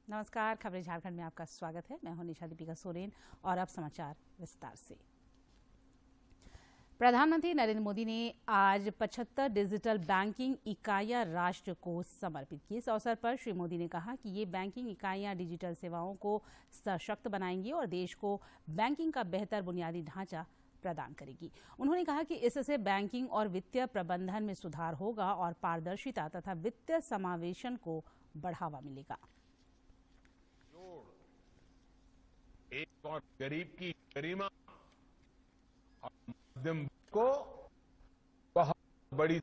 नमस्कार, खबरें झारखंड में आपका स्वागत है। मैं हूं निशा दीपिका सोरेन और अब समाचार विस्तार से। प्रधानमंत्री नरेंद्र मोदी ने आज 75 डिजिटल बैंकिंग इकाइयां राष्ट्र को समर्पित की। इस अवसर पर श्री मोदी ने कहा कि ये बैंकिंग इकाइयां डिजिटल सेवाओं को सशक्त बनाएंगी और देश को बैंकिंग का बेहतर बुनियादी ढांचा प्रदान करेगी। उन्होंने कहा कि इससे बैंकिंग और वित्तीय प्रबंधन में सुधार होगा और पारदर्शिता तथा वित्तीय समावेशन को बढ़ावा मिलेगा। एक और गरीब की गरिमा और मध्यम को बहुत बड़ी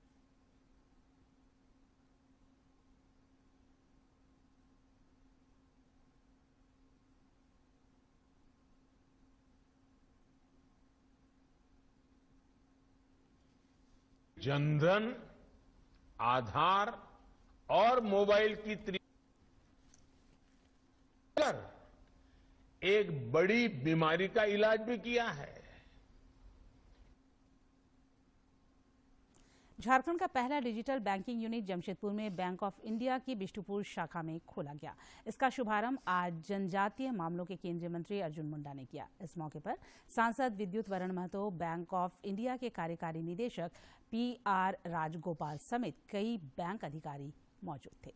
जनधन, आधार और मोबाइल की एक बड़ी बीमारी का इलाज भी किया है। झारखंड का पहला डिजिटल बैंकिंग यूनिट जमशेदपुर में बैंक ऑफ इंडिया की बिष्टुपुर शाखा में खोला गया। इसका शुभारंभ आज जनजातीय मामलों के केंद्रीय मंत्री अर्जुन मुंडा ने किया। इस मौके पर सांसद विद्युत वरण महतो, बैंक ऑफ इंडिया के कार्यकारी निदेशक PR राजगोपाल समेत कई बैंक अधिकारी मौजूद थे।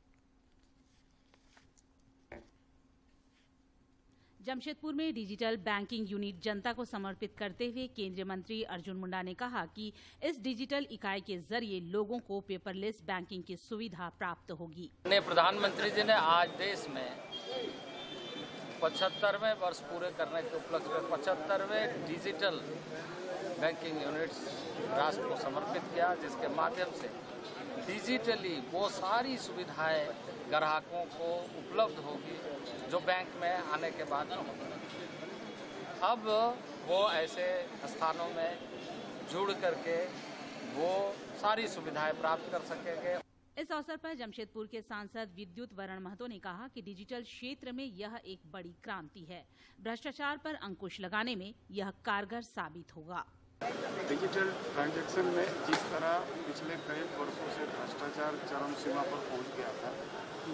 जमशेदपुर में डिजिटल बैंकिंग यूनिट जनता को समर्पित करते हुए केंद्रीय मंत्री अर्जुन मुंडा ने कहा कि इस डिजिटल इकाई के जरिए लोगों को पेपरलेस बैंकिंग की सुविधा प्राप्त होगी। प्रधानमंत्री जी ने आज देश में 75वें वर्ष पूरे करने के उपलक्ष्य में 75वें डिजिटल बैंकिंग यूनिट्स राष्ट्र को समर्पित किया, जिसके माध्यम से डिजिटली वो सारी सुविधाएं ग्राहकों को उपलब्ध होगी जो बैंक में आने के बाद न होगी। अब वो ऐसे स्थानों में जुड़ करके वो सारी सुविधाएं प्राप्त कर सकेंगे। इस अवसर पर जमशेदपुर के सांसद विद्युत वरण महतो ने कहा कि डिजिटल क्षेत्र में यह एक बड़ी क्रांति है। भ्रष्टाचार पर अंकुश लगाने में यह कारगर साबित होगा। डिजिटल ट्रांजैक्शन में जिस तरह पिछले कई वर्षों से भ्रष्टाचार चरम सीमा पर पहुंच गया था,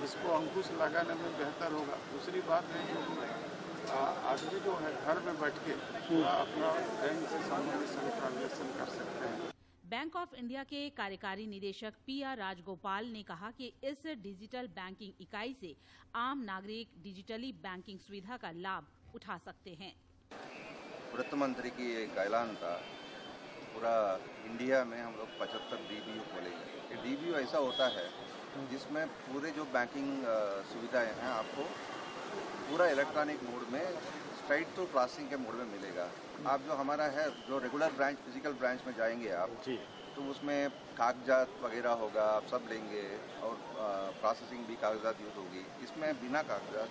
इसको अंकुश लगाने में बेहतर होगा। दूसरी बात है कि आदमी जो है घर में बैठ के अपना बैंक से संबंधित सभी ट्रांजैक्शन कर सकते हैं। बैंक ऑफ इंडिया के कार्यकारी निदेशक PR राजगोपाल ने कहा कि इस डिजिटल बैंकिंग इकाई से आम नागरिक डिजिटली बैंकिंग सुविधा का लाभ उठा सकते हैं। वित्त मंत्री की एक ऐलान था, पूरा इंडिया में हम लोग 75 DBU खोलेंगे। ये DBU ऐसा होता है जिसमें पूरे जो बैंकिंग सुविधाएं हैं आपको पूरा इलेक्ट्रॉनिक मोड में स्ट्राइट टू प्रोसेसिंग के मोड में मिलेगा। आप जो हमारा है जो रेगुलर ब्रांच फिजिकल ब्रांच में जाएंगे आप तो उसमें कागजात वगैरह होगा, आप सब लेंगे और प्रोसेसिंग भी कागजात यूज होगी। इसमें बिना कागजात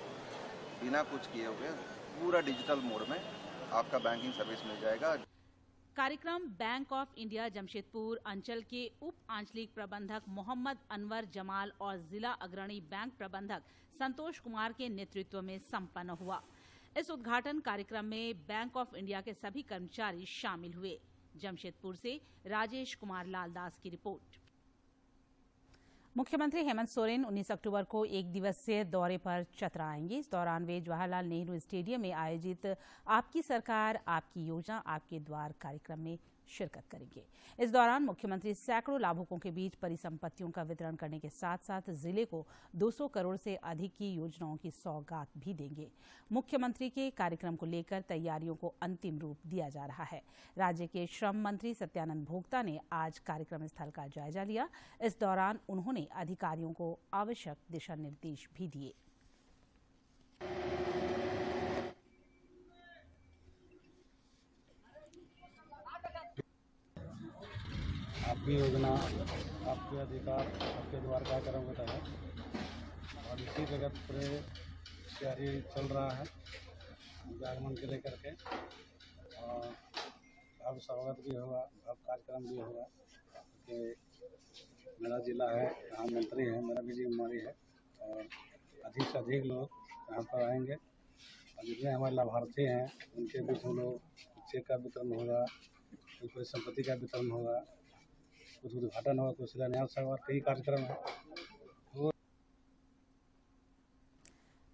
बिना कुछ किए हुए पूरा डिजिटल मोड में आपका बैंकिंग सर्विस मिल जाएगा। कार्यक्रम बैंक ऑफ इंडिया जमशेदपुर अंचल के उप आंचलिक प्रबंधक मोहम्मद अनवर जमाल और जिला अग्रणी बैंक प्रबंधक संतोष कुमार के नेतृत्व में संपन्न हुआ। इस उद्घाटन कार्यक्रम में बैंक ऑफ इंडिया के सभी कर्मचारी शामिल हुए। जमशेदपुर से राजेश कुमार लालदास की रिपोर्ट। मुख्यमंत्री हेमंत सोरेन 19 अक्टूबर को एक दिवसीय दौरे पर चतरा आएंगे। इस दौरान वे जवाहरलाल नेहरू स्टेडियम में आयोजित आपकी सरकार आपकी योजना आपके द्वार कार्यक्रम में शिरकत करेंगे। इस दौरान मुख्यमंत्री सैकड़ों लाभुकों के बीच परिसंपत्तियों का वितरण करने के साथ साथ जिले को 200 करोड़ से अधिक की योजनाओं की सौगात भी देंगे। मुख्यमंत्री के कार्यक्रम को लेकर तैयारियों को अंतिम रूप दिया जा रहा है। राज्य के श्रम मंत्री सत्यानंद भोक्ता ने आज कार्यक्रम स्थल का जायजा लिया। इस दौरान उन्होंने अधिकारियों को आवश्यक दिशा निर्देश भी दिए। आपकी योजना आपके अधिकार आपके द्वार कार्यक्रम के तहत और इसी जगत पूरे तैयारी चल रहा है आगमन के लेकर के, और अब स्वागत भी होगा, अब कार्यक्रम भी होगा कि मेरा जिला है, यहाँ मंत्री है, मेरा भी जिम्मेदारी है और अधिक से अधिक लोग यहाँ पर आएंगे और जितने हमारे लाभार्थी हैं उनके बीच हम लोग चेक का वितरण होगा, कोई परिसंपत्ति का वितरण होगा, कुछ उद्घाटन होगा, कुछ शिलान्यास होगा, कई कार्यक्रम है।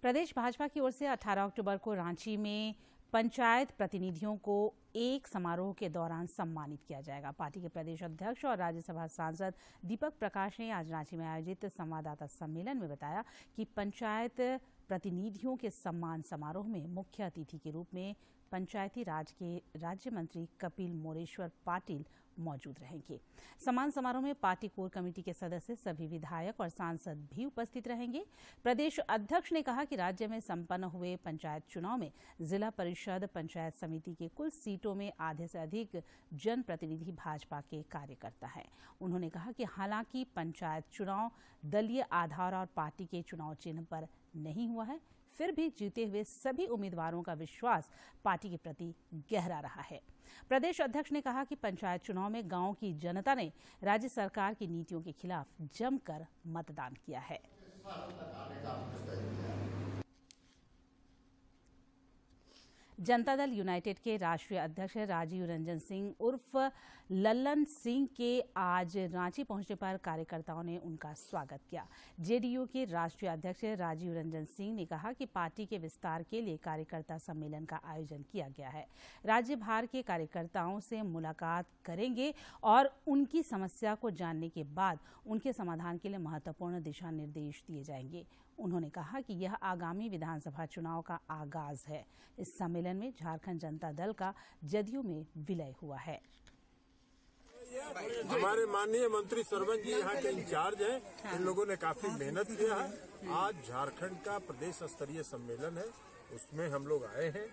प्रदेश भाजपा की ओर से 18 अक्टूबर को रांची में पंचायत प्रतिनिधियों को एक समारोह के दौरान सम्मानित किया जाएगा। पार्टी के प्रदेश अध्यक्ष और राज्यसभा सांसद दीपक प्रकाश ने आज रांची में आयोजित संवाददाता सम्मेलन में बताया कि पंचायत प्रतिनिधियों के सम्मान समारोह में मुख्य अतिथि के रूप में पंचायती राज के राज्य मंत्री कपिल मोरेश्वर पाटिल मौजूद रहेंगे। सम्मान समारोह में पार्टी कोर कमेटी के सदस्य, सभी विधायक और सांसद भी उपस्थित रहेंगे। प्रदेश अध्यक्ष ने कहा कि राज्य में संपन्न हुए पंचायत चुनाव में जिला परिषद पंचायत समिति के कुल सीटों में आधे से अधिक जनप्रतिनिधि भाजपा के कार्यकर्ता हैं। उन्होंने कहा कि हालांकि पंचायत चुनाव दलीय आधार और पार्टी के चुनाव चिन्ह पर नहीं हुआ है, फिर भी जीते हुए सभी उम्मीदवारों का विश्वास पार्टी के प्रति गहरा रहा है। प्रदेश अध्यक्ष ने कहा कि पंचायत चुनाव में गांव की जनता ने राज्य सरकार की नीतियों के खिलाफ जमकर मतदान किया है। जनता दल यूनाइटेड के राष्ट्रीय अध्यक्ष राजीव रंजन सिंह उर्फ लल्लन सिंह के आज रांची पहुंचने पर कार्यकर्ताओं ने उनका स्वागत किया। जेडीयू के राष्ट्रीय अध्यक्ष राजीव रंजन सिंह ने कहा कि पार्टी के विस्तार के लिए कार्यकर्ता सम्मेलन का आयोजन किया गया है। राज्य भर के कार्यकर्ताओं से मुलाकात करेंगे और उनकी समस्या को जानने के बाद उनके समाधान के लिए महत्वपूर्ण दिशा निर्देश दिए जाएंगे। उन्होंने कहा कि यह आगामी विधानसभा चुनाव का आगाज है। इस सम्मेलन में झारखंड जनता दल का जदयू में विलय हुआ है। हमारे माननीय मंत्री सरवन जी यहाँ के इंचार्ज हैं। इन लोगों ने काफी मेहनत किया है। आज झारखंड का प्रदेश स्तरीय सम्मेलन है, उसमें हम लोग आए हैं।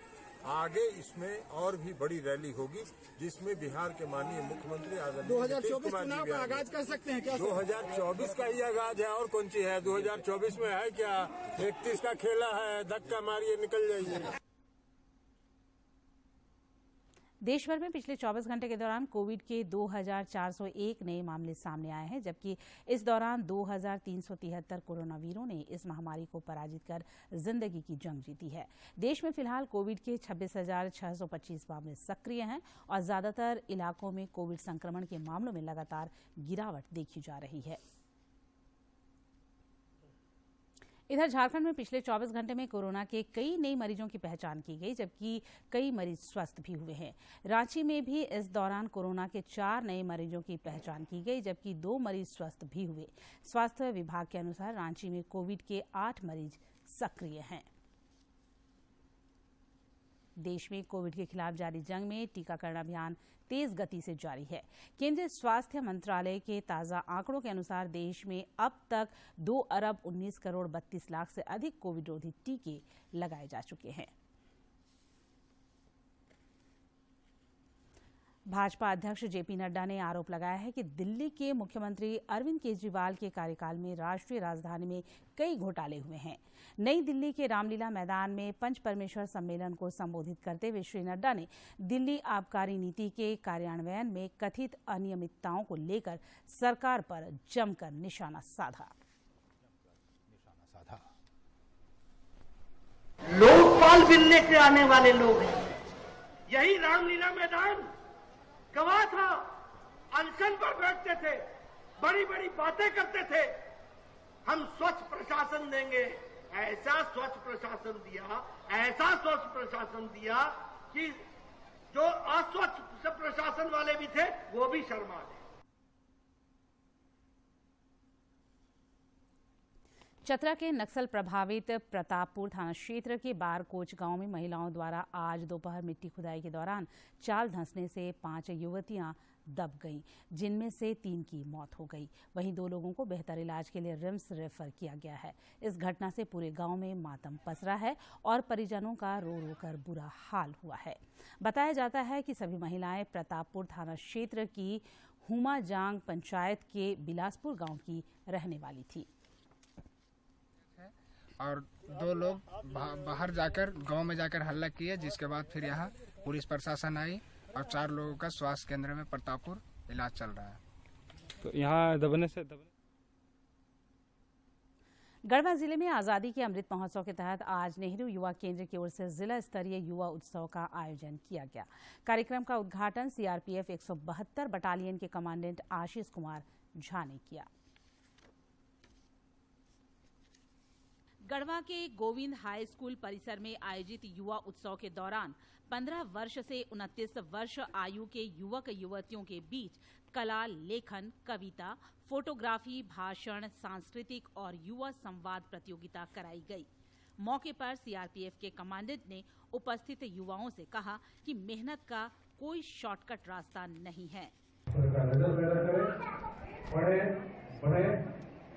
आगे इसमें और भी बड़ी रैली होगी, जिसमें बिहार के माननीय मुख्यमंत्री 2024 चुनाव का आगाज कर सकते हैं क्या? 2024 का ही आगाज है, और कौन सी है? 2024 में है क्या? 31 का खेला है, धक्का मारिए निकल जाइए। देश भर में पिछले 24 घंटे के दौरान कोविड के 2401 नए मामले सामने आए हैं, जबकि इस दौरान 2373 कोरोना वीरों ने इस महामारी को पराजित कर जिंदगी की जंग जीती है। देश में फिलहाल कोविड के 26,625 मामले सक्रिय हैं और ज्यादातर इलाकों में कोविड संक्रमण के मामलों में लगातार गिरावट देखी जा रही है। इधर झारखंड में पिछले 24 घंटे में कोरोना के कई नए मरीजों की पहचान की गई, जबकि कई मरीज स्वस्थ भी हुए हैं। रांची में भी इस दौरान कोरोना के 4 नए मरीजों की पहचान की गई, जबकि 2 मरीज स्वस्थ भी हुए। स्वास्थ्य विभाग के अनुसार रांची में कोविड के 8 मरीज सक्रिय हैं। देश में कोविड के खिलाफ जारी जंग में टीकाकरण अभियान तेज गति से जारी है। केंद्रीय स्वास्थ्य मंत्रालय के ताजा आंकड़ों के अनुसार देश में अब तक 2 अरब 19 करोड़ 32 लाख से अधिक कोविड रोधी टीके लगाए जा चुके हैं। भाजपा अध्यक्ष जेपी नड्डा ने आरोप लगाया है कि दिल्ली के मुख्यमंत्री अरविंद केजरीवाल के कार्यकाल में राष्ट्रीय राजधानी में कई घोटाले हुए हैं। नई दिल्ली के रामलीला मैदान में पंच परमेश्वर सम्मेलन को संबोधित करते हुए श्री नड्डा ने दिल्ली आबकारी नीति के कार्यान्वयन में कथित अनियमितताओं को लेकर सरकार पर जमकर निशाना साधा। लोकपाल बिल लेकर आने वाले लोग हैं। यही रामलीला मैदान गवाह था, अनशन पर बैठते थे, बड़ी बड़ी बातें करते थे। हम स्वच्छ प्रशासन देंगे, ऐसा स्वच्छ प्रशासन दिया, ऐसा स्वच्छ प्रशासन दिया कि जो अस्वच्छ प्रशासन वाले भी थे वो भी शर्मा गए। चतरा के नक्सल प्रभावित प्रतापपुर थाना क्षेत्र के बारकोच गांव में महिलाओं द्वारा आज दोपहर मिट्टी खुदाई के दौरान चाल धंसने से 5 युवतियां दब गईं, जिनमें से 3 की मौत हो गई। वहीं 2 लोगों को बेहतर इलाज के लिए रिम्स रेफर किया गया है। इस घटना से पूरे गांव में मातम पसरा है और परिजनों का रो रो कर बुरा हाल हुआ है। बताया जाता है कि सभी महिलाएं प्रतापपुर थाना क्षेत्र की हुमाजांग पंचायत के बिलासपुर गाँव की रहने वाली थी और 2 लोग बाहर जाकर गांव में जाकर हल्ला किए, जिसके बाद फिर यहाँ पुलिस प्रशासन आई और 4 लोगों का स्वास्थ्य केंद्र में प्रतापपुर इलाज चल रहा है। तो यहाँ दबने से गढ़वा जिले में आजादी के अमृत महोत्सव के तहत आज नेहरू युवा केंद्र की ओर से जिला स्तरीय युवा उत्सव का आयोजन किया गया। कार्यक्रम का उद्घाटन सीआरपीएफ 172 बटालियन के कमांडेंट आशीष कुमार झा ने किया। गढ़वा के गोविंद हाई स्कूल परिसर में आयोजित युवा उत्सव के दौरान 15 वर्ष से 29 वर्ष आयु के युवक युवतियों के बीच कला, लेखन, कविता, फोटोग्राफी, भाषण, सांस्कृतिक और युवा संवाद प्रतियोगिता कराई गई। मौके पर सीआरपीएफ के कमांडेंट ने उपस्थित युवाओं से कहा कि मेहनत का कोई शॉर्टकट रास्ता नहीं है।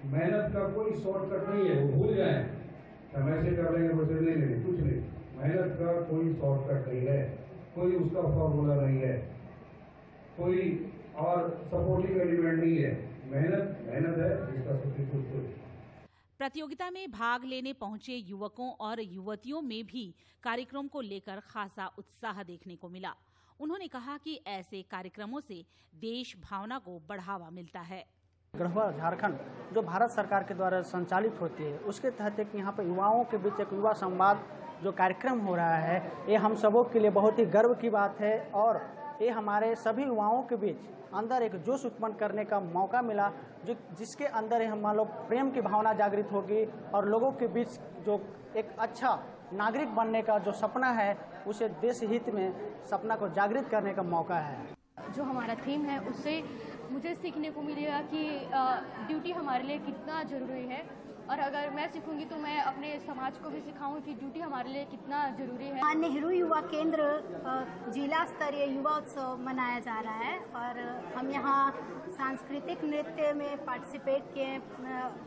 मेहनत का कोई शॉर्टकट नहीं है, वो भूल जाए हम ऐसे कर लेंगे वैसे नहीं, कुछ नहीं। मेहनत का कोई शॉर्टकट नहीं है, कोई उसका फॉर्मूला नहीं है, कोई और सपोर्टिंग एलिमेंट नहीं है। मेहनत है जिसका सब्सिट्यूट। प्रतियोगिता में भाग लेने पहुंचे युवकों और युवतियों में भी कार्यक्रम को लेकर खासा उत्साह देखने को मिला। उन्होंने कहा कि ऐसे कार्यक्रमों से देश भावना को बढ़ावा मिलता है। गढ़वा झारखंड जो भारत सरकार के द्वारा संचालित होती है, उसके तहत एक यहाँ पर युवाओं के बीच एक युवा संवाद जो कार्यक्रम हो रहा है, ये हम सबों के लिए बहुत ही गर्व की बात है और ये हमारे सभी युवाओं के बीच अंदर एक जोश उत्पन्न करने का मौका मिला, जो जिसके अंदर हम लोग प्रेम की भावना जागृत होगी और लोगों के बीच जो एक अच्छा नागरिक बनने का जो सपना है, उसे देश हित में सपना को जागृत करने का मौका है। जो हमारा थीम है उससे मुझे सीखने को मिलेगा कि ड्यूटी हमारे लिए कितना ज़रूरी है, और अगर मैं सीखूंगी तो मैं अपने समाज को भी सिखाऊंगी कि ड्यूटी हमारे लिए कितना ज़रूरी है। नेहरू युवा केंद्र जिला स्तरीय युवा उत्सव मनाया जा रहा है और हम यहाँ सांस्कृतिक नृत्य में पार्टिसिपेट किए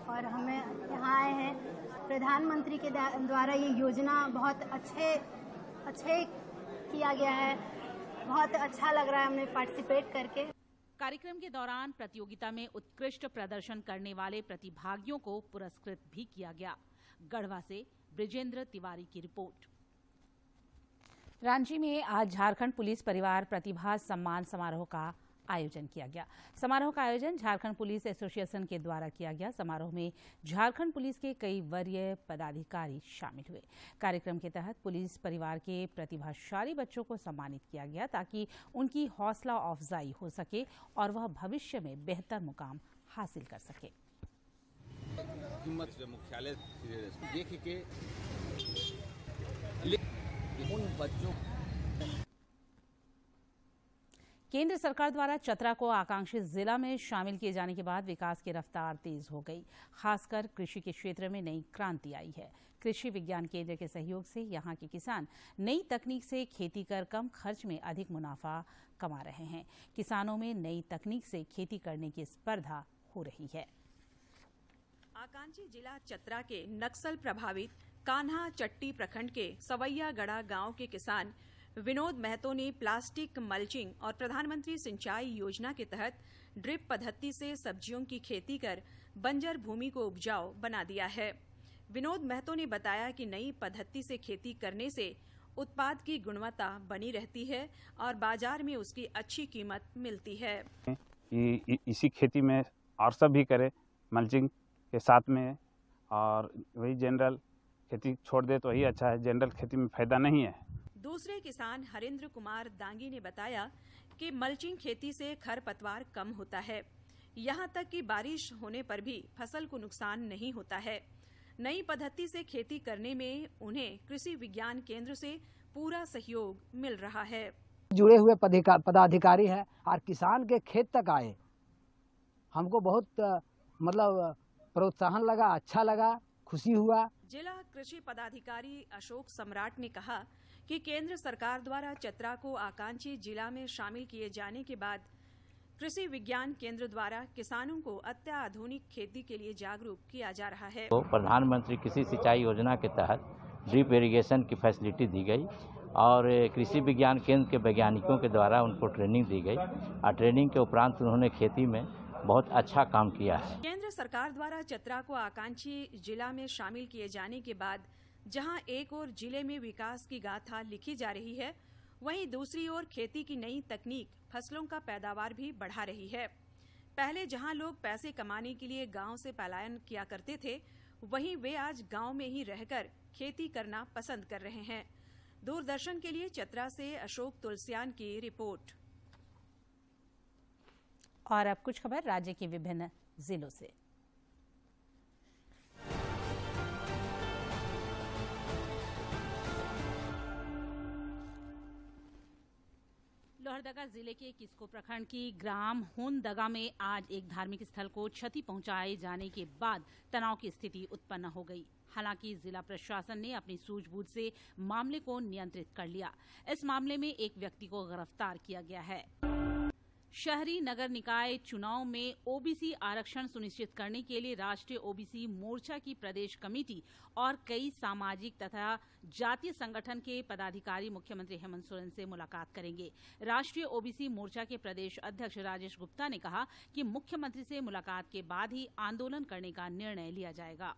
और हमें यहाँ आए हैं। प्रधानमंत्री के द्वारा ये योजना बहुत अच्छे किया गया है, बहुत अच्छा लग रहा है हमें पार्टिसिपेट करके। कार्यक्रम के दौरान प्रतियोगिता में उत्कृष्ट प्रदर्शन करने वाले प्रतिभागियों को पुरस्कृत भी किया गया। गढ़वा से ब्रिजेंद्र तिवारी की रिपोर्ट। रांची में आज झारखंड पुलिस परिवार प्रतिभा सम्मान समारोह का आयोजन किया गया। समारोह का आयोजन झारखंड पुलिस एसोसिएशन के द्वारा किया गया। समारोह में झारखंड पुलिस के कई वरीय पदाधिकारी शामिल हुए। कार्यक्रम के तहत पुलिस परिवार के प्रतिभाशाली बच्चों को सम्मानित किया गया ताकि उनकी हौसला अफजाई हो सके और वह भविष्य में बेहतर मुकाम हासिल कर सके। हिम्मत मुख्यालय देख के उन बच्चों केंद्र सरकार द्वारा चतरा को आकांक्षी जिला में शामिल किए जाने के बाद विकास की रफ्तार तेज हो गई। खासकर कृषि के क्षेत्र में नई क्रांति आई है। कृषि विज्ञान केंद्र के सहयोग से यहां के किसान नई तकनीक से खेती कर कम खर्च में अधिक मुनाफा कमा रहे हैं। किसानों में नई तकनीक से खेती करने की स्पर्धा हो रही है। आकांक्षी जिला चतरा के नक्सल प्रभावित कान्हा चट्टी प्रखंड के सवैया गड़ा गांव के किसान विनोद महतो ने प्लास्टिक मल्चिंग और प्रधानमंत्री सिंचाई योजना के तहत ड्रिप पद्धति से सब्जियों की खेती कर बंजर भूमि को उपजाऊ बना दिया है। विनोद महतो ने बताया कि नई पद्धति से खेती करने से उत्पाद की गुणवत्ता बनी रहती है और बाजार में उसकी अच्छी कीमत मिलती है। इसी खेती में और सब भी करे मल्चिंग के साथ में, और वही जनरल खेती छोड़ दे तो वही अच्छा है। जनरल खेती में फायदा नहीं है। दूसरे किसान हरेंद्र कुमार दांगी ने बताया कि मल्चिंग खेती से खरपतवार कम होता है, यहाँ तक कि बारिश होने पर भी फसल को नुकसान नहीं होता है। नई पद्धति से खेती करने में उन्हें कृषि विज्ञान केंद्र से पूरा सहयोग मिल रहा है। जुड़े हुए पदाधिकारी है और किसान के खेत तक आए, हमको बहुत प्रोत्साहन लगा, अच्छा लगा, खुशी हुआ। जिला कृषि पदाधिकारी अशोक सम्राट ने कहा कि केंद्र सरकार द्वारा चतरा को आकांक्षी जिला में शामिल किए जाने के बाद कृषि विज्ञान केंद्र द्वारा किसानों को अत्याधुनिक खेती के लिए जागरूक किया जा रहा है। तो प्रधानमंत्री कृषि सिंचाई योजना के तहत ड्रिप इरिगेशन की फैसिलिटी दी गई और कृषि विज्ञान केंद्र के वैज्ञानिकों के द्वारा उनको ट्रेनिंग दी गई और ट्रेनिंग के उपरांत उन्होंने खेती में बहुत अच्छा काम किया है। केंद्र सरकार द्वारा चतरा को आकांक्षी जिला में शामिल किए जाने के बाद जहां एक ओर जिले में विकास की गाथा लिखी जा रही है, वहीं दूसरी ओर खेती की नई तकनीक फसलों का पैदावार भी बढ़ा रही है। पहले जहां लोग पैसे कमाने के लिए गांव से पलायन किया करते थे, वहीं वे आज गांव में ही रहकर खेती करना पसंद कर रहे हैं। दूरदर्शन के लिए चतरा से अशोक तुलसियान की रिपोर्ट। और अब कुछ खबर राज्य के विभिन्न जिलों से। लोहरदगा जिले के किस्को प्रखंड की ग्राम होनदगा में आज एक धार्मिक स्थल को क्षति पहुंचाए जाने के बाद तनाव की स्थिति उत्पन्न हो गई। हालांकि जिला प्रशासन ने अपनी सूझबूझ से मामले को नियंत्रित कर लिया। इस मामले में एक व्यक्ति को गिरफ्तार किया गया है। शहरी नगर निकाय चुनाव में ओबीसी आरक्षण सुनिश्चित करने के लिए राष्ट्रीय ओबीसी मोर्चा की प्रदेश कमेटी और कई सामाजिक तथा जातीय संगठन के पदाधिकारी मुख्यमंत्री हेमंत सोरेन से मुलाकात करेंगे। राष्ट्रीय ओबीसी मोर्चा के प्रदेश अध्यक्ष राजेश गुप्ता ने कहा कि मुख्यमंत्री से मुलाकात के बाद ही आंदोलन करने का निर्णय लिया जाएगा।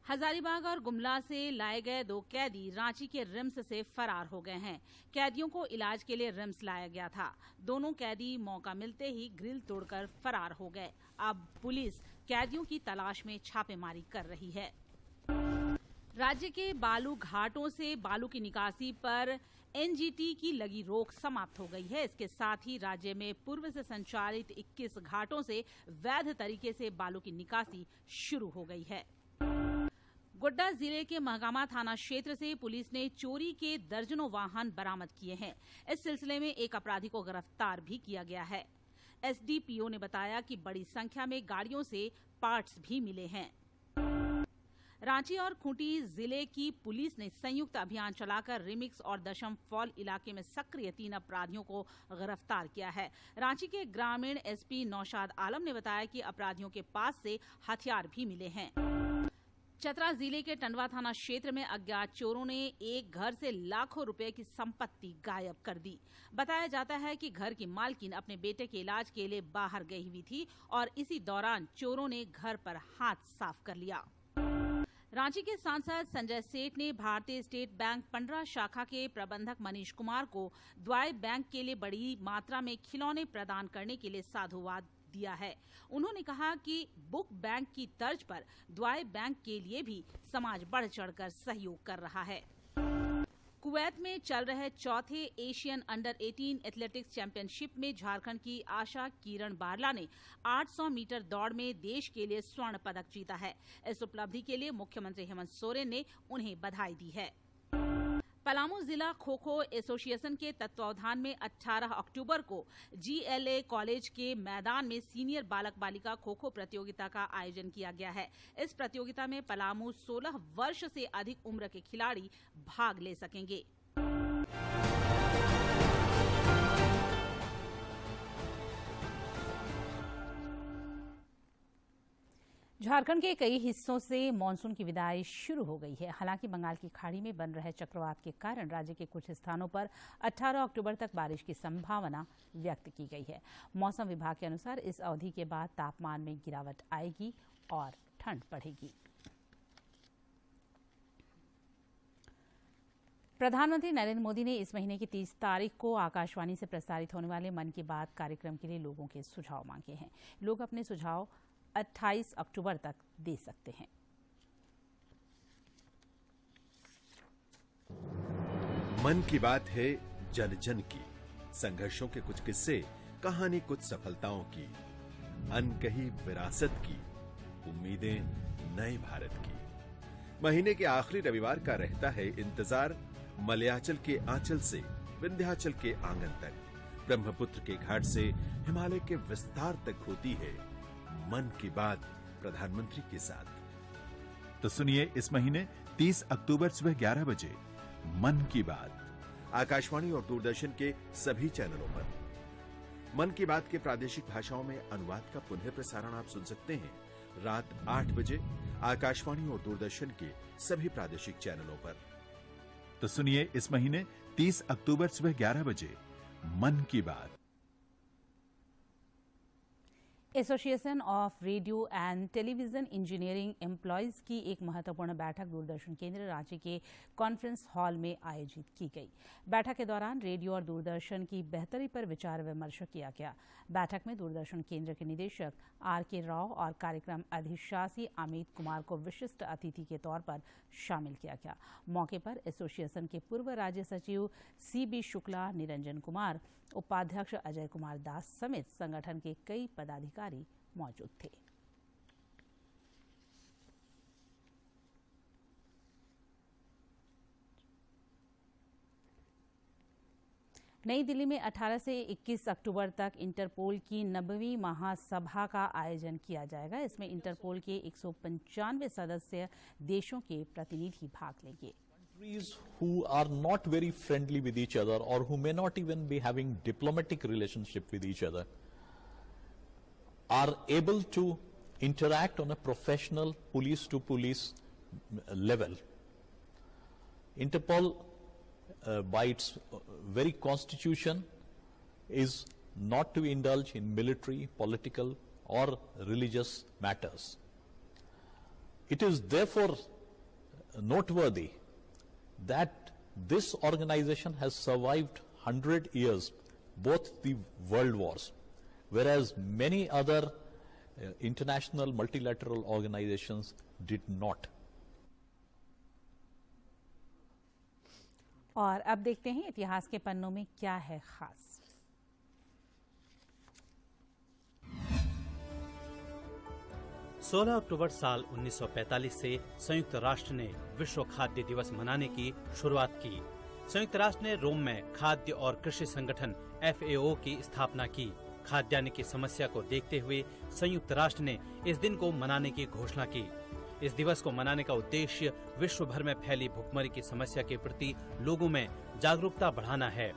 हजारीबाग और गुमला से लाए गए 2 कैदी रांची के रिम्स से फरार हो गए हैं। कैदियों को इलाज के लिए रिम्स लाया गया था। दोनों कैदी मौका मिलते ही ग्रिल तोड़कर फरार हो गए। अब पुलिस कैदियों की तलाश में छापेमारी कर रही है। राज्य के बालू घाटों से बालू की निकासी पर एनजीटी की लगी रोक समाप्त हो गई है। इसके साथ ही राज्य में पूर्व से संचालित 21 घाटों से वैध तरीके से बालू की निकासी शुरू हो गई है। गोड्डा जिले के महगामा थाना क्षेत्र से पुलिस ने चोरी के दर्जनों वाहन बरामद किए हैं। इस सिलसिले में एक अपराधी को गिरफ्तार भी किया गया है। एसडीपीओ ने बताया कि बड़ी संख्या में गाड़ियों से पार्ट्स भी मिले हैं। रांची और खूंटी जिले की पुलिस ने संयुक्त अभियान चलाकर रिमिक्स और दशम फॉल इलाके में सक्रिय 3 अपराधियों को गिरफ्तार किया है। रांची के ग्रामीण एसपी नौशाद आलम ने बताया कि अपराधियों के पास से हथियार भी मिले हैं। चतरा जिले के टंडवा थाना क्षेत्र में अज्ञात चोरों ने एक घर से लाखों रुपए की संपत्ति गायब कर दी। बताया जाता है कि घर की मालकिन अपने बेटे के इलाज के लिए बाहर गई हुई थी और इसी दौरान चोरों ने घर पर हाथ साफ कर लिया। रांची के सांसद संजय सेठ ने भारतीय स्टेट बैंक पंडरा शाखा के प्रबंधक मनीष कुमार को द्वाय बैंक के लिए बड़ी मात्रा में खिलौने प्रदान करने के लिए साधुवाद दिया है। उन्होंने कहा कि बुक बैंक की तर्ज पर द्वाय बैंक के लिए भी समाज बढ़ चढ़कर सहयोग कर रहा है। कुवैत में चल रहे चौथे एशियन अंडर 18 एथलेटिक्स चैंपियनशिप में झारखंड की आशा किरण बारला ने 800 मीटर दौड़ में देश के लिए स्वर्ण पदक जीता है। इस उपलब्धि के लिए मुख्यमंत्री हेमंत सोरेन ने उन्हें बधाई दी है। पलामू जिला खो खो एसोसिएशन के तत्वावधान में 18 अक्टूबर को जीएलए कॉलेज के मैदान में सीनियर बालक बालिका खो खो प्रतियोगिता का आयोजन किया गया है। इस प्रतियोगिता में पलामू 16 वर्ष से अधिक उम्र के खिलाड़ी भाग ले सकेंगे। झारखंड के कई हिस्सों से मानसून की विदाई शुरू हो गई है। हालांकि बंगाल की खाड़ी में बन रहे चक्रवात के कारण राज्य के कुछ स्थानों पर 18 अक्टूबर तक बारिश की संभावना व्यक्त की गई है। मौसम विभाग के अनुसार इस अवधि के बाद तापमान में गिरावट आएगी और ठंड बढ़ेगी। प्रधानमंत्री नरेंद्र मोदी ने इस महीने की 30 तारीख को आकाशवाणी से प्रसारित होने वाले मन की बात कार्यक्रम के लिए लोगों के सुझाव मांगे हैं। लोग अपने सुझाव 28 अक्टूबर तक दे सकते हैं। मन की बात है जन जन की, संघर्षों के कुछ किस्से, कहानी कुछ सफलताओं की, अनकही विरासत की, उम्मीदें नए भारत की। महीने के आखिरी रविवार का रहता है इंतजार मलयाचल के आंचल से विंध्याचल के आंगन तक, ब्रह्मपुत्र के घाट से हिमालय के विस्तार तक होती है मन की बात प्रधानमंत्री के साथ। तो सुनिए इस महीने 30 अक्टूबर सुबह 11 बजे मन की बात आकाशवाणी और दूरदर्शन के सभी चैनलों पर। मन की बात के प्रादेशिक भाषाओं में अनुवाद का पुनः प्रसारण आप सुन सकते हैं रात 8 बजे आकाशवाणी और दूरदर्शन के सभी प्रादेशिक चैनलों पर। तो सुनिए इस महीने 30 अक्टूबर सुबह 11 बजे मन की बात। Association of radio and television engineering employees की एक महत्वपूर्ण बैठक दूरदर्शन केंद्र रांची के कॉन्फ्रेंस हॉल में आयोजित की गई। बैठक के दौरान रेडियो और दूरदर्शन की बेहतरी पर विचार विमर्श किया गया। बैठक में दूरदर्शन केंद्र के निदेशक आर.के. राव और कार्यक्रम अधिशासी अमित कुमार को विशिष्ट अतिथि के तौर पर शामिल किया गया। मौके पर एसोसिएशन के पूर्व राज्य सचिव सी.बी. शुक्ला, निरंजन कुमार, उपाध्यक्ष अजय कुमार दास समेत संगठन के कई पदाधिकारी मौजूद थे। नई दिल्ली में 18 से 21 अक्टूबर तक इंटरपोल की 90वीं महासभा का आयोजन किया जाएगा। इसमें इंटरपोल के 195 सदस्य देशों के प्रतिनिधि भाग लेंगे। Countries who are not very friendly with each other or who may not even be having diplomatic relationship with each other are able to interact on a professional police-to-police level. Interpol, by its very constitution, is not to indulge in military, political or religious matters. It is therefore noteworthy that this organization has survived 100 years, both the world wars, whereas many other international multilateral organizations did not. और अब देखते हैं इतिहास के पन्नों में क्या है खास। सोलह अक्टूबर साल 1945 से संयुक्त राष्ट्र ने विश्व खाद्य दिवस मनाने की शुरुआत की। संयुक्त राष्ट्र ने रोम में खाद्य और कृषि संगठन FAO की स्थापना की। खाद्यान्न की समस्या को देखते हुए संयुक्त राष्ट्र ने इस दिन को मनाने की घोषणा की। इस दिवस को मनाने का उद्देश्य विश्व भर में फैली भुखमरी की समस्या के प्रति लोगों में जागरूकता बढ़ाना है।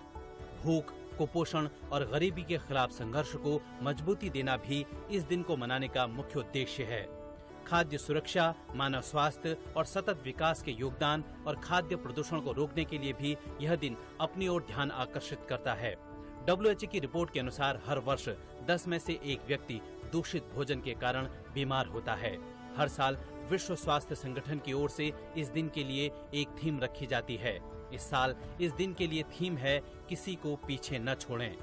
भूख, कुपोषण और गरीबी के खिलाफ संघर्ष को मजबूती देना भी इस दिन को मनाने का मुख्य उद्देश्य है। खाद्य सुरक्षा, मानव स्वास्थ्य और सतत विकास के योगदान और खाद्य प्रदूषण को रोकने के लिए भी यह दिन अपनी ओर ध्यान आकर्षित करता है। WHO की रिपोर्ट के अनुसार हर वर्ष 10 में से 1 व्यक्ति दूषित भोजन के कारण बीमार होता है। हर साल विश्व स्वास्थ्य संगठन की ओर से इस दिन के लिए एक थीम रखी जाती है। इस साल इस दिन के लिए थीम है किसी को पीछे न छोड़ें।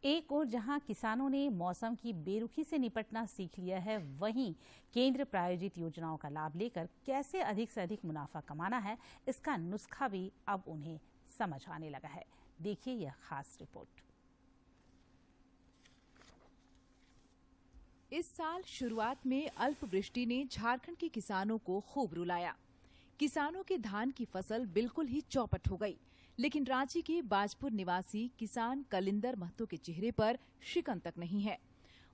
एक ओर जहां किसानों ने मौसम की बेरुखी से निपटना सीख लिया है, वहीं केंद्र प्रायोजित योजनाओं का लाभ लेकर कैसे अधिक से अधिक मुनाफा कमाना है, इसका नुस्खा भी अब उन्हें समझ आने लगा है। देखिए यह खास रिपोर्ट। इस साल शुरुआत में अल्पवृष्टि ने झारखंड के किसानों को खूब रुलाया। किसानों के धान की फसल बिल्कुल ही चौपट हो गई, लेकिन रांची के बाजपुर निवासी किसान कलिंदर महतो के चेहरे पर शिकन तक नहीं है।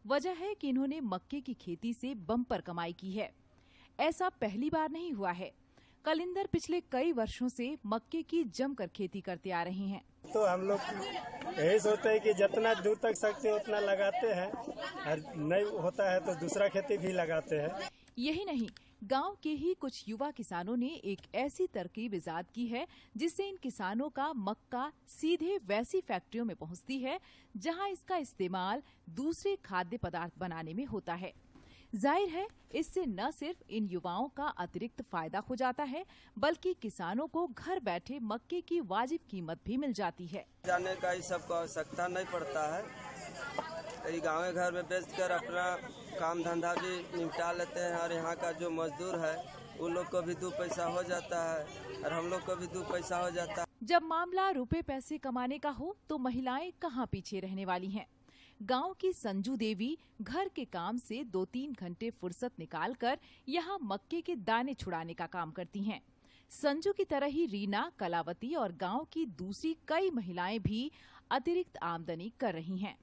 वजह है कि इन्होंने मक्के की खेती से बम्पर कमाई की है। ऐसा पहली बार नहीं हुआ है। कलिंदर पिछले कई वर्षों से मक्के की जमकर खेती करते आ रहे हैं। तो हम लोग यही सोचते हैं कि जितना दूर तक सकते उतना लगाते हैं, और नहीं होता है तो दूसरा खेती भी लगाते हैं। यही नहीं, गांव के ही कुछ युवा किसानों ने एक ऐसी तरकीब इजाद की है जिससे इन किसानों का मक्का सीधे वैसी फैक्ट्रियों में पहुंचती है जहां इसका इस्तेमाल दूसरे खाद्य पदार्थ बनाने में होता है। जाहिर है, इससे न सिर्फ इन युवाओं का अतिरिक्त फायदा हो जाता है, बल्कि किसानों को घर बैठे मक्के की वाजिब कीमत भी मिल जाती है। जाने का ही सबको आवश्यकता नहीं पड़ता है। गाँव घर में बेचकर अपना काम धंधा भी निपटा लेते हैं, और यहाँ का जो मजदूर है उन लोग को भी 2 पैसा हो जाता है और हम लोग को भी 2 पैसा हो जाता है। जब मामला रुपए पैसे कमाने का हो तो महिलाएं कहाँ पीछे रहने वाली हैं। गांव की संजू देवी घर के काम से 2-3 घंटे फुर्सत निकालकर यहाँ मक्के के दाने छुड़ाने का काम करती हैं। संजू की तरह ही रीना, कलावती और गांव की दूसरी कई महिलाएं भी अतिरिक्त आमदनी कर रही हैं।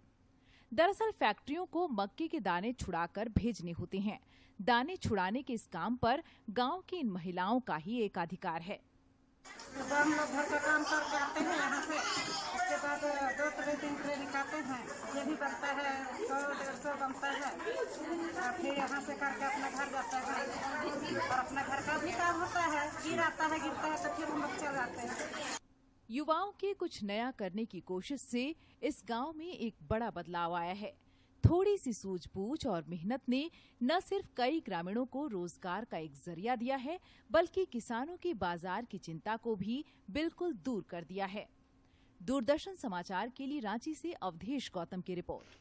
दरअसल फैक्ट्रियों को मक्के के दाने छुड़ाकर भेजने होते हैं। दाने छुड़ाने के इस काम पर गांव की इन महिलाओं का ही एकाधिकार है। हम लोग घर का काम करके आते हैं यहाँ से, उसके बाद 2-3 ट्रे निकालते हैं। ये भी बनता है 100-150 बनता है, और फिर यहाँ से करके अपना घर जाता है और अपना घर का भी काम होता है। गिरता है तो फिर हम लोग चल जाते हैं। युवाओं के कुछ नया करने की कोशिश से इस गांव में एक बड़ा बदलाव आया है। थोड़ी सी सूझबूझ और मेहनत ने न सिर्फ कई ग्रामीणों को रोजगार का एक जरिया दिया है, बल्कि किसानों की बाजार की चिंता को भी बिल्कुल दूर कर दिया है। दूरदर्शन समाचार के लिए रांची से अवधेश गौतम की रिपोर्ट।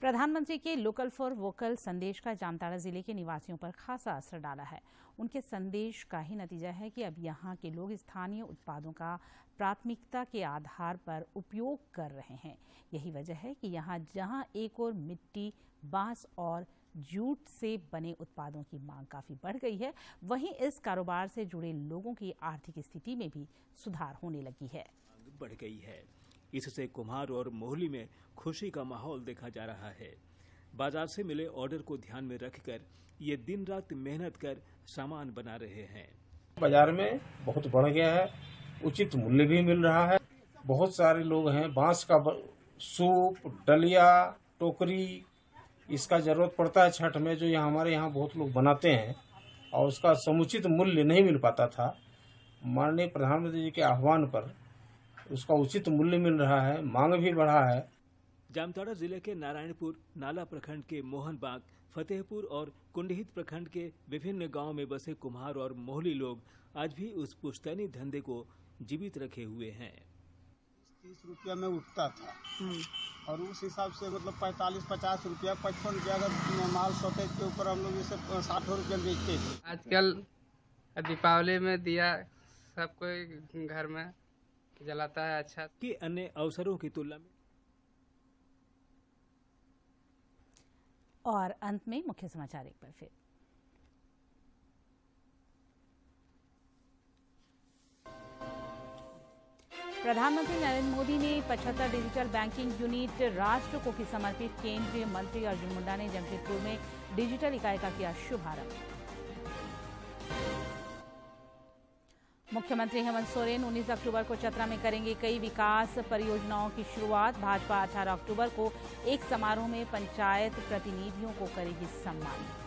प्रधानमंत्री के लोकल फॉर वोकल संदेश का जामताड़ा जिले के निवासियों पर खासा असर डाला है। उनके संदेश का ही नतीजा है कि अब यहाँ के लोग स्थानीय उत्पादों का प्राथमिकता के आधार पर उपयोग कर रहे हैं। यही वजह है कि यहाँ जहाँ एक ओर मिट्टी, बांस और जूट से बने उत्पादों की मांग काफी बढ़ गई है। वहीं इस कारोबार से जुड़े लोगों की आर्थिक स्थिति में भी सुधार होने लगी है। बढ़ गई है। इससे कुम्हार और मोहली में खुशी का माहौल देखा जा रहा है। बाजार से मिले ऑर्डर को ध्यान में रखकर ये दिन रात मेहनत कर सामान बना रहे हैं। बाजार में बहुत बढ़ गया है, उचित मूल्य भी मिल रहा है। बहुत सारे लोग हैं, बांस का सूप, डलिया, टोकरी, इसका जरूरत पड़ता है छठ में, जो यहाँ हमारे यहाँ बहुत लोग बनाते हैं और उसका समुचित मूल्य नहीं मिल पाता था। माननीय प्रधानमंत्री जी के आह्वान पर उसका उचित मूल्य मिल रहा है, मांग भी बढ़ा है। जामताड़ा जिले के नारायणपुर, नाला प्रखंड के मोहनबाग, फतेहपुर और कुंडहित प्रखंड के विभिन्न गांव में बसे कुम्हार और मोहली लोग आज भी उस पुश्तैनी धंधे को जीवित रखे हुए हैं। 30 रुपया में उठता था और उस हिसाब से मतलब 45-50 रुपया, 55 रुपया अगर माल सौतेज के ऊपर हम लोग इसे 60 रुपया बेचते थे। आजकल दीपावली में दिया सब कोई घर में जलाता है। अच्छा कि अन्य अवसरों की तुलना में। और अंत में मुख्य समाचार एक बार फिर। प्रधानमंत्री नरेंद्र मोदी ने 75 डिजिटल बैंकिंग यूनिट राष्ट्र को की समर्पित। केंद्रीय मंत्री अर्जुन मुंडा ने जमशेदपुर में डिजिटल इकाई का किया शुभारंभ। मुख्यमंत्री हेमंत सोरेन 19 अक्टूबर को चतरा में करेंगे कई विकास परियोजनाओं की शुरुआत। भाजपा 18 अक्टूबर को एक समारोह में पंचायत प्रतिनिधियों को करेगी सम्मानित।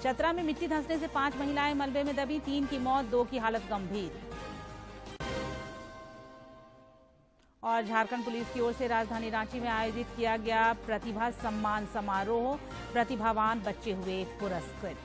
चतरा में मिट्टी धंसने से 5 महिलाएं मलबे में दबी, 3 की मौत, 2 की हालत गंभीर। और झारखंड पुलिस की ओर से राजधानी रांची में आयोजित किया गया प्रतिभा सम्मान समारोह। प्रतिभावान बच्चे हुए पुरस्कृत।